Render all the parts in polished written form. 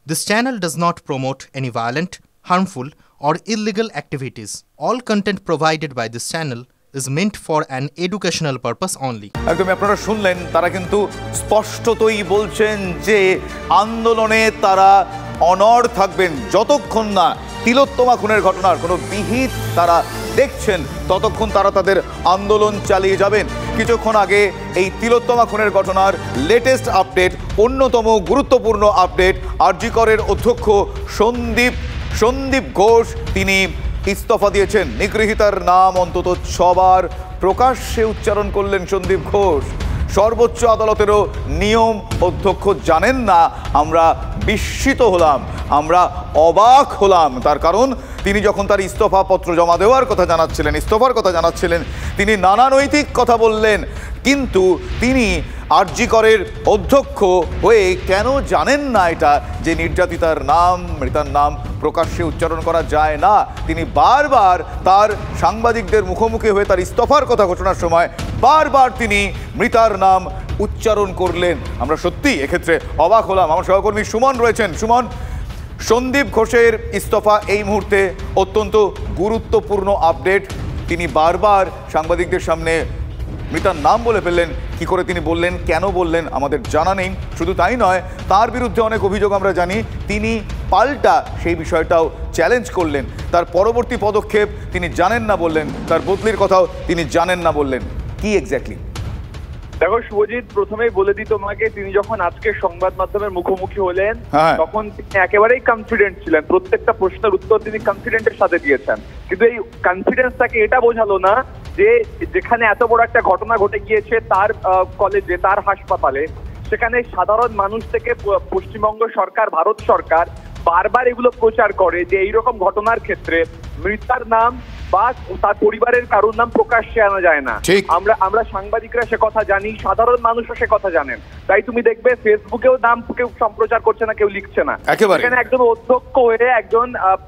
This channel does not promote any violent, harmful, or illegal activities. All content provided by this channel is meant for an educational purpose only. একদম আপনারা শুনলেন, তারা কিন্তু স্পষ্টতই বলছেন যে আন্দোলনে তারা অনড় থাকবেন যতক্ষণ না তিলোত্তমা খুনের ঘটনার কোনো বিহিত তারা দেখছেন, ততক্ষণ তারা তাদের আন্দোলন চালিয়ে যাবেন। কিছুক্ষণ আগে এই তিলোত্তমা খুনের ঘটনার লেটেস্ট আপডেট, অন্যতম গুরুত্বপূর্ণ আপডেট, আরজি করের অধ্যক্ষ সন্দীপ ঘোষ তিনি ইস্তফা দিয়েছেন। নিগৃহীতার নাম অন্তত 6 বার প্রকাশ্যে উচ্চারণ করলেন সন্দীপ ঘোষ। সর্বোচ্চ আদালতেরও নিয়ম অধ্যক্ষ জানেন না। আমরা বিস্মিত হলাম, আমরা অবাক হলাম। তার কারণ তিনি যখন তার ইস্তফাপত্র জমা দেওয়ার কথা ইস্তফার কথা জানাচ্ছিলেন, তিনি নানা নৈতিক কথা বললেন, কিন্তু তিনি আরজি করের অধ্যক্ষ হয়ে কেন জানেন না এটা যে নির্যাতিতার নাম, মৃতার নাম প্রকাশ্যে উচ্চারণ করা যায় না। তিনি বারবার তার সাংবাদিকদের মুখোমুখি হয়ে তার ইস্তফার কথা ঘোষণার সময় বারবার তিনি মৃতার নাম উচ্চারণ করলেন। আমরা সত্যি এক্ষেত্রে অবাক হলাম। আমার সহকর্মী সুমন রয়েছেন। সুমন, সন্দীপ ঘোষের ইস্তফা এই মুহূর্তে অত্যন্ত গুরুত্বপূর্ণ আপডেট। তিনি বারবার সাংবাদিকদের সামনে মৃতার নাম বলে ফেললেন। কি করে তিনি বললেন, কেন বললেন আমাদের জানা নেই। শুধু তাই নয়, তার বিরুদ্ধে অনেক অভিযোগ আমরা জানি। তিনি পাল্টা সেই বিষয়টাও চ্যালেঞ্জ করলেন। তার পরবর্তী পদক্ষেপ তিনি জানেন না বললেন, তার বদলির কথাও তিনি জানেন না বললেন। কি এক্স্যাক্টলি? দেখো শুভজিৎ, প্রথমেই বলে দিই তোমাকে, তিনি যখন আজকে সংবাদ মাধ্যমের মুখোমুখি হলেন তখন তিনি একেবারেই কনফিডেন্ট ছিলেন। প্রত্যেকটা প্রশ্নের উত্তর তিনি কনফিডেন্টের সাথে দিয়েছেন। কিন্তু এই কনফিডেন্সটাকে এটা বোঝালো না যে যেখানে এত বড় একটা ঘটনা ঘটে গিয়েছে তার কলেজে, তার হাসপাতালে, সেখানে সাধারণ মানুষ থেকে পশ্চিমবঙ্গ সরকার, ভারত সরকার বারবার এগুলো প্রচার করে যে এইরকম ঘটনার ক্ষেত্রে মৃতার নাম বা তার পরিবারের কারোর নাম প্রকাশ্যে আনা যায় না। আমরা সাংবাদিকরা সে কথা জানি, সাধারণ মানুষও সে কথা জানেন। তাই তুমি দেখবে ফেসবুকেও নাম কেউ সম্প্রচার করছে না, কেউ লিখছে না। এখানে একজন অধ্যক্ষ হয়ে, একজন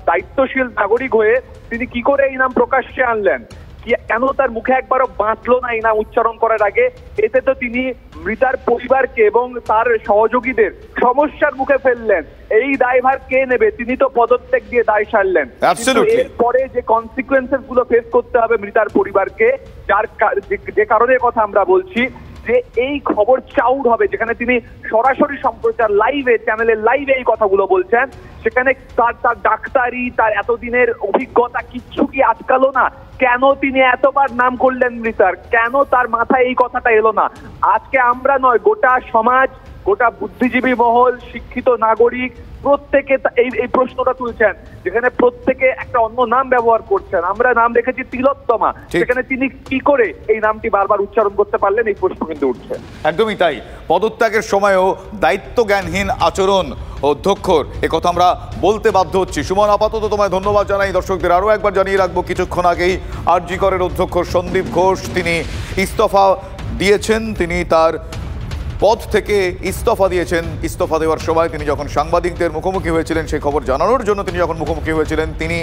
দায়িত্বশীল নাগরিক হয়ে তিনি কি করে এই নাম প্রকাশ্যে আনলেন? কেন তার মুখে একবারও বাঁচলো না এই নাম উচ্চারণ করার আগে? এতে তো তিনি মৃতার পরিবারকে এবং তার সহযোগীদের সমস্যার মুখে ফেললেন। এই দায়ভার কে নেবে? তিনি তো পদত্যাগ দিয়ে দায় সারলেন। এরপরে যে কনসিকুয়েন্সেস গুলো ফেস করতে হবে মৃতার পরিবারকে, যে কারণে কথা আমরা বলছি যে এই খবর চাউর হবে, যেখানে তিনি সরাসরি সম্প্রচার লাইভে, চ্যানেলের লাইভে এই কথাগুলো বলছেন, সেখানে তার ডাক্তারি, তার এতদিনের অভিজ্ঞতা কিচ্ছু কি আটকালো না? কেন তিনি এতবার নাম করলেন মৃতার? কেন তার মাথায় এই কথাটা এলো না? আজকে আমরা নয়, গোটা সমাজ, গোটা বুদ্ধিজীবী মহল, শিক্ষিত নাগরিক প্রত্যেকে এই প্রশ্নটা তুলছেন, যেখানে প্রত্যেকে একটা অন্য নাম ব্যবহার করছেন। আমরা নাম রেখেছি তিলোত্তমা, সেখানে তিনি কি করে এই নামটি বারবার উচ্চারণ করতে পারলেন? এই প্রশ্ন কিন্তু উঠছে। একদমই তাই। পদত্যাগের সময়ও দায়িত্ব জ্ঞানহীন আচরণ অধ্যক্ষর, এ কথা আমরা বলতে বাধ্য হচ্ছি। সুমন, আপাতত তোমায় ধন্যবাদ জানাই। দর্শকদের আরও একবার জানিয়ে রাখবো, কিছুক্ষণ আগেই আরজি করের অধ্যক্ষ সন্দীপ ঘোষ তিনি ইস্তফা দিয়েছেন। তিনি তার পদ থেকে ইস্তফা দিয়েছেন। ইস্তফা দেওয়ার সময় তিনি যখন সাংবাদিকদের মুখোমুখি হয়েছিলেন, সেই খবর জানানোর জন্য তিনি যখন মুখোমুখি হয়েছিলেন, তিনি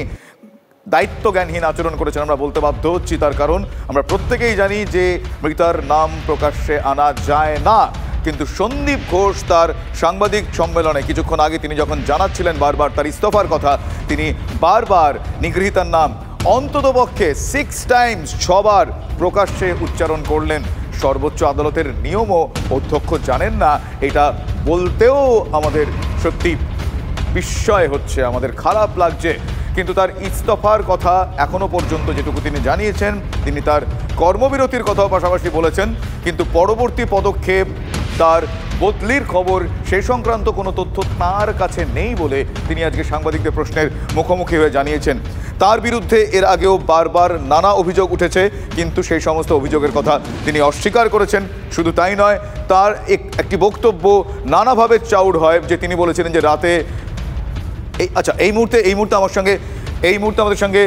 দায়িত্ব জ্ঞানহীন আচরণ করেছেন। আমরা বলতে বাধ্য হচ্ছি, তার কারণ আমরা প্রত্যেকেই জানি যে মৃতার নাম প্রকাশ্যে আনা যায় না। কিন্তু সন্দীপ ঘোষ তার সাংবাদিক সম্মেলনে কিছুক্ষণ আগে তিনি যখন জানাচ্ছিলেন বারবার তার ইস্তফার কথা, তিনি বারবার নিগৃহীতার নাম অন্ততপক্ষে 6 টাইমস, 6 বার প্রকাশ্যে উচ্চারণ করলেন। সর্বোচ্চ আদালতের নিয়মও অধ্যক্ষ জানেন না, এটা বলতেও আমাদের সত্যি বিস্ময় হচ্ছে, আমাদের খারাপ লাগছে। কিন্তু তার ইস্তফার কথা এখনো পর্যন্ত যেটুকু তিনি জানিয়েছেন, তিনি তার কর্মবিরতির কথাও পাশাপাশি বলেছেন, কিন্তু পরবর্তী পদক্ষেপ, তার বদলির খবর, সে সংক্রান্ত কোনো তথ্য তার কাছে নেই বলে তিনি আজকে সাংবাদিকদের প্রশ্নের মুখোমুখি হয়ে জানিয়েছেন। তার বিরুদ্ধে এর আগেও বারবার নানা অভিযোগ উঠেছে, কিন্তু সেই সমস্ত অভিযোগের কথা তিনি অস্বীকার করেছেন। শুধু তাই নয়, তার একটি বক্তব্য নানাভাবে চাউর হয়, যে তিনি বলেছিলেন যে রাতে এই মুহূর্তে আমাদের সঙ্গে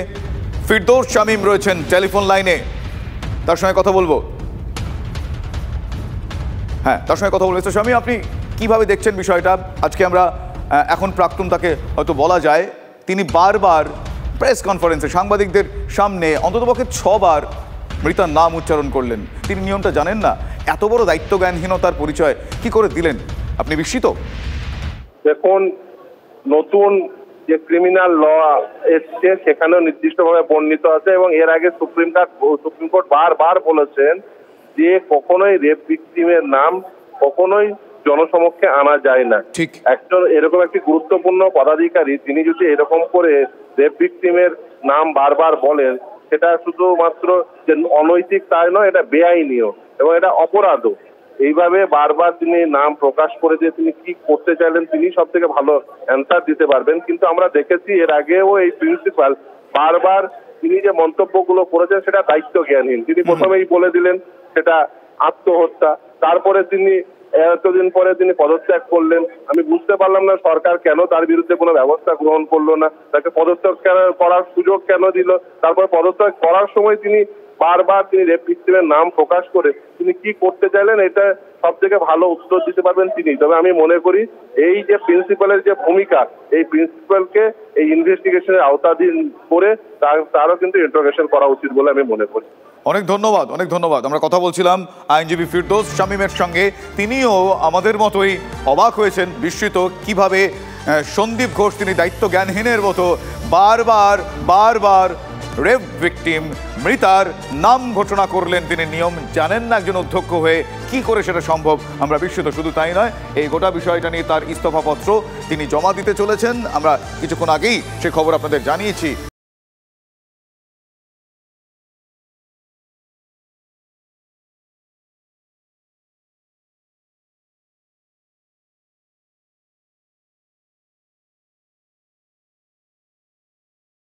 ফিরদৌস শামীম রয়েছেন টেলিফোন লাইনে। তার সঙ্গে কথা বলবো। হ্যাঁ, তার সঙ্গে কথা বলবো। শামীম, আপনি কিভাবে দেখছেন বিষয়টা? আজকে আমরা এখন প্রাক্তন তাকে হয়তো বলা যায়, তিনি বারবার প্রেস কনফারেন্সে সাংবাদিকদের সামনে অন্ততপক্ষে 6 বার মৃতার নাম উচ্চারণ করলেন। তিনি নিয়মটা জানেন না। এত বড় দায়িত্ব জ্ঞানহীনতার পরিচয় কি করে দিলেন? আপনি বিস্মিত? দেখুন, নতুন যে ক্রিমিনাল ল এসছে সেখানেও নির্দিষ্টভাবে বর্ণিত আছে, এবং এর আগে সুপ্রিম কোর্ট বারবার বলেছেন যে কখনোই রেপ ভিকটিমের নাম কখনোই জনসমক্ষে আনা যায় না। ঠিক একজন এরকম একটি গুরুত্বপূর্ণ পদাধিকারী তিনি যদি এরকম করে রেপ ভিকটিমের নাম বারবার বলেন, সেটা শুধুমাত্র যে অনৈতিক তাই নয়, এটা বেআইনিও এবং এটা অপরাধও। এইভাবে বারবার তিনি নাম প্রকাশ করে যে তিনি কি করতে চাইলেন তিনি সব থেকে ভালো অ্যান্সার দিতে পারবেন। কিন্তু আমরা দেখেছি এর আগেও এই প্রিন্সিপাল বারবার তিনি যে মন্তব্যগুলো করেছেন সেটা দায়িত্ব জ্ঞানহীন। তিনি প্রথমেই বলে দিলেন সেটা আত্মহত্যা, তারপরে তিনি এতদিন পরে তিনি পদত্যাগ করলেন। আমি বুঝতে পারলাম না সরকার কেন তার বিরুদ্ধে কোনো ব্যবস্থা গ্রহণ করলো না, তাকে পদত্যাগ করার সুযোগ কেন দিল। তারপর পদত্যাগ করার সময় তিনি বারবার তিনি রেপ ভিকটিমের নাম প্রকাশ করে তিনি কি করতে চাইলেন এটা সব থেকে ভালো উত্তর দিতে পারবেন তিনি। তবে আমি মনে করি এই যে প্রিন্সিপালের যে ভূমিকা, এই প্রিন্সিপালকে এই ইনভেস্টিগেশনের আওতাধীন করে তারও কিন্তু ইন্টারোগেশন করা উচিত বলে আমি মনে করি। অনেক ধন্যবাদ, অনেক ধন্যবাদ। আমরা কথা বলছিলাম আইনজীবী ফিরদৌস শামীমের সঙ্গে। তিনিও আমাদের মতোই অবাক হয়েছেন, বিস্মিত কিভাবে সন্দীপ ঘোষ তিনি দায়িত্ব জ্ঞানহীনের মতো বারবার রেপ ভিকটিম মৃতার নাম ঘোষণা করলেন। তিনি নিয়ম জানেন না একজন অধ্যক্ষ হয়ে, কি করে সেটা সম্ভব আমরা বিস্মিত। শুধু তাই নয়, এই গোটা বিষয়টা নিয়ে তার ইস্তফাপত্র তিনি জমা দিতে চলেছেন। আমরা কিছুক্ষণ আগেই সে খবর আপনাদের জানিয়েছি।